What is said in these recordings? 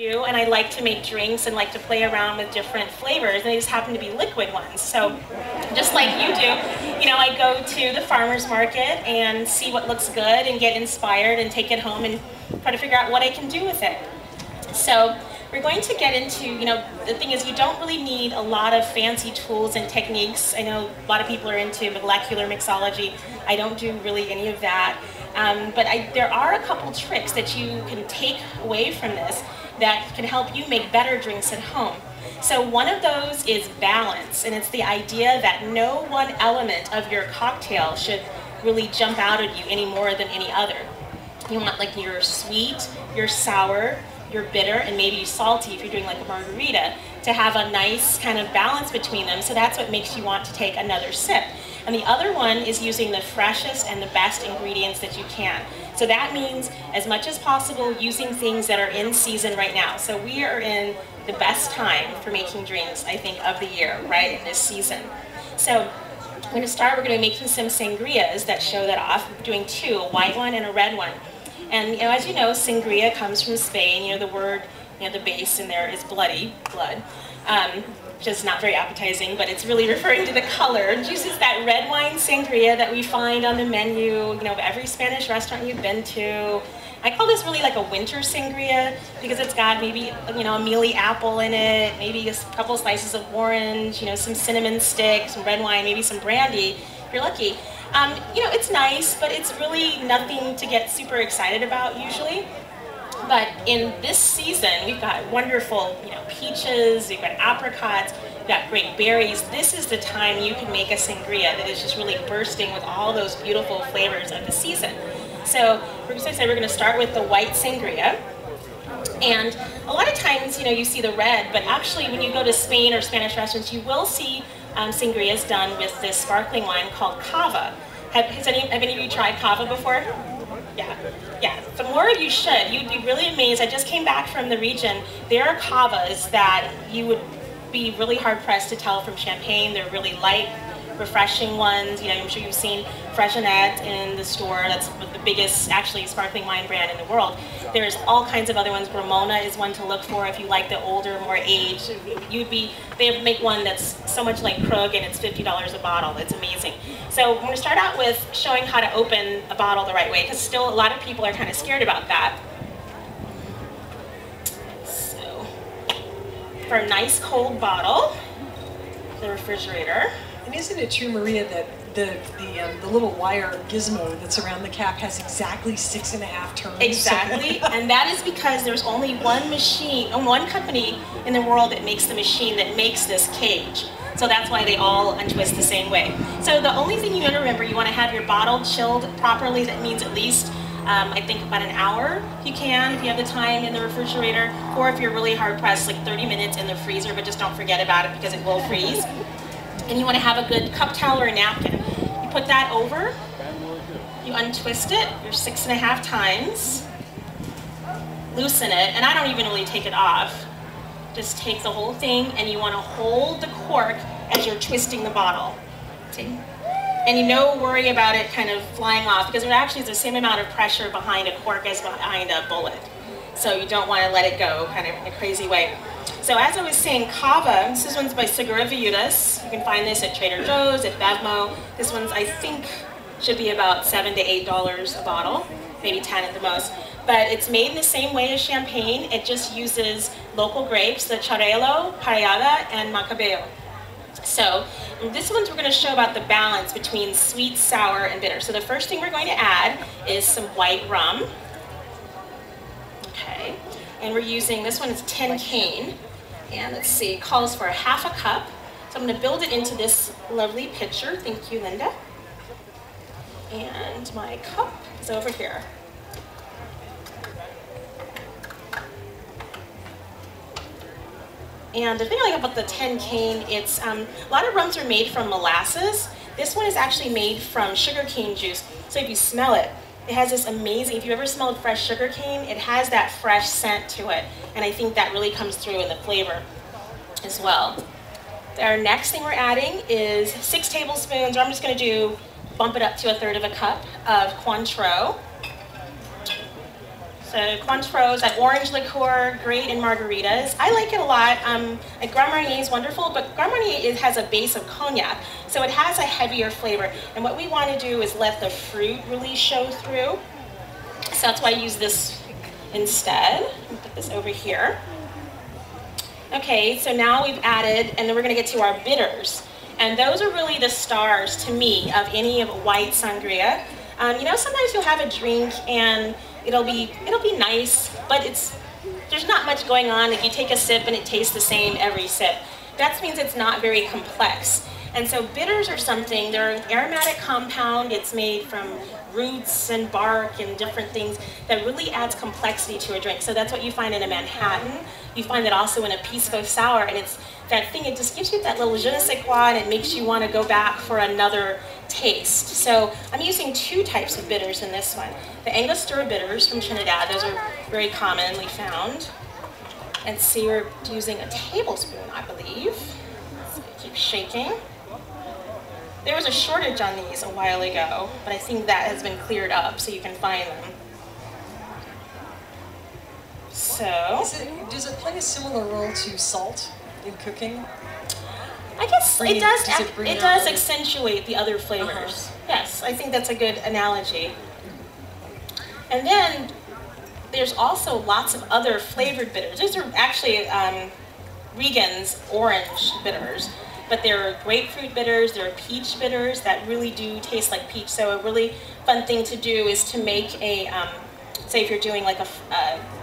you, and I like to make drinks and like to play around with different flavors, and they just happen to be liquid ones. So just like you do, I go to the farmer's market and see what looks good and get inspired and take it home and try to figure out what I can do with it. So we're going to get into, the thing is you don't really need a lot of fancy tools and techniques. I know a lot of people are into molecular mixology. I don't do really any of that. But there are a couple tricks that you can take away from this that can help you make better drinks at home. So one of those is balance, and it's the idea that no one element of your cocktail should really jump out at you any more than any other. You want like your sweet, your sour, your bitter, and maybe salty if you're doing like a margarita, to have a nice kind of balance between them. So that's what makes you want to take another sip. And the other one is using the freshest and the best ingredients that you can. So that means, as much as possible, using things that are in season right now. So we are in the best time for making drinks, I think, of the year, right, in this season. So we're going to start, we're going to be making some sangrias that show that off. We're doing two, a white one and a red one. And as you know, sangria comes from Spain. The word, the base in there is blood. Which is not very appetizing, but it's really referring to the color. It uses that red wine sangria that we find on the menu, of every Spanish restaurant you've been to. I call this really like a winter sangria because it's got maybe, a mealy apple in it, maybe a couple slices of orange, some cinnamon sticks, some red wine, maybe some brandy, if you're lucky. It's nice, but it's really nothing to get super excited about usually. But in this season, we've got wonderful, peaches, we've got apricots, we've got great berries. This is the time you can make a sangria that is just really bursting with all those beautiful flavors of the season. So we're going to start with the white sangria. And a lot of times, you see the red, but actually when you go to Spain or Spanish restaurants, you will see sangrias done with this sparkling wine called cava. Have any of you tried cava before? Yeah. So more of you should. You'd be really amazed. I just came back from the region. There are cavas that you would be really hard-pressed to tell from champagne. They're really light, refreshing ones. I'm sure you've seen Freshenet in the store. That's the biggest, actually, sparkling wine brand in the world. There's all kinds of other ones. Ramona is one to look for if you like the older, more aged. They make one that's so much like Krug, and it's $50 a bottle. It's amazing. So I'm going to start out with showing how to open a bottle the right way, because still a lot of people are kind of scared about that. So for a nice cold bottle, the refrigerator. And isn't it true, Maria, that the little wire gizmo that's around the cap has exactly 6.5 turns? Exactly, and that is because there's only one company in the world that makes the machine that makes this cage. So that's why they all untwist the same way. So the only thing you want to remember, you want to have your bottle chilled properly. That means at least, I think about an hour, if you can, if you have the time in the refrigerator, or if you're really hard pressed, like 30 minutes in the freezer, but just don't forget about it because it will freeze. And you want to have a good cup towel or a napkin. You put that over, you untwist it, your 6.5 times, loosen it, and I don't even really take it off. Just take the whole thing, and you want to hold the cork as you're twisting the bottle. See? And worry about it kind of flying off, because there actually is the same amount of pressure behind a cork as behind a bullet. So you don't want to let it go kind of in a crazy way. So as I was saying, cava, this one's by Segura Viudas. You can find this at Trader Joe's, at Bevmo. This one's, I think, should be about $7 to $8 a bottle, maybe 10 at the most. But it's made in the same way as champagne. It just uses local grapes, the Charello, Parellada, and Macabeo. So this one's we're going to show about the balance between sweet, sour, and bitter. So the first thing we're going to add is some white rum. Okay, and we're using, this one is 10 cane. And let's see, it calls for 1/2 cup. So I'm going to build it into this lovely pitcher. Thank you, Linda. And my cup is over here. And the thing I like about the 10 cane, it's a lot of rums are made from molasses. This one is actually made from sugarcane juice. So if you smell it, it has this amazing, if you've ever smelled fresh sugarcane, it has that fresh scent to it. And I think that really comes through in the flavor as well. Our next thing we're adding is 6 tablespoons, or I'm just going to bump it up to 1/3 of a cup of Cointreau. So Cointreau, that orange liqueur, great in margaritas. I like it a lot. Grand Marnier is wonderful, but Grand Marnier has a base of cognac, so it has a heavier flavor. And what we want to do is let the fruit really show through. So that's why I use this instead. Put this over here. Okay, so now we've added, and then we're going to get to our bitters. And those are really the stars to me of any of white sangria. You know, sometimes you'll have a drink and it'll be nice, but there's not much going on. If you take a sip and it tastes the same every sip, that means it's not very complex. And so bitters are something, they're an aromatic compound. It's made from roots and bark and different things that really adds complexity to a drink. So that's what you find in a Manhattan. You find that also in a Pisco Sour, and it's that thing, it just gives you that little je ne sais quoi, and it makes you want to go back for another taste. So I'm using two types of bitters in this one. The Angostura bitters from Trinidad, those are very commonly found. And see, we're using a tablespoon, I believe. So keep shaking. There was a shortage on these a while ago, but I think that has been cleared up so you can find them. So, does it play a similar role to salt in cooking? I guess it does. It does accentuate the other flavors. Yes, I think that's a good analogy. And then there's also lots of other flavored bitters. These are actually Regan's orange bitters, but there are grapefruit bitters, there are peach bitters that really do taste like peach. So a really fun thing to do is to make a, say if you're doing like a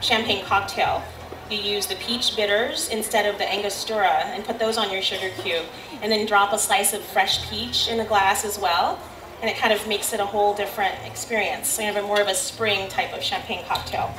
champagne cocktail, you use the peach bitters instead of the Angostura and put those on your sugar cube, and then drop a slice of fresh peach in a glass as well, and it kind of makes it a whole different experience. So you have more of a spring type of champagne cocktail.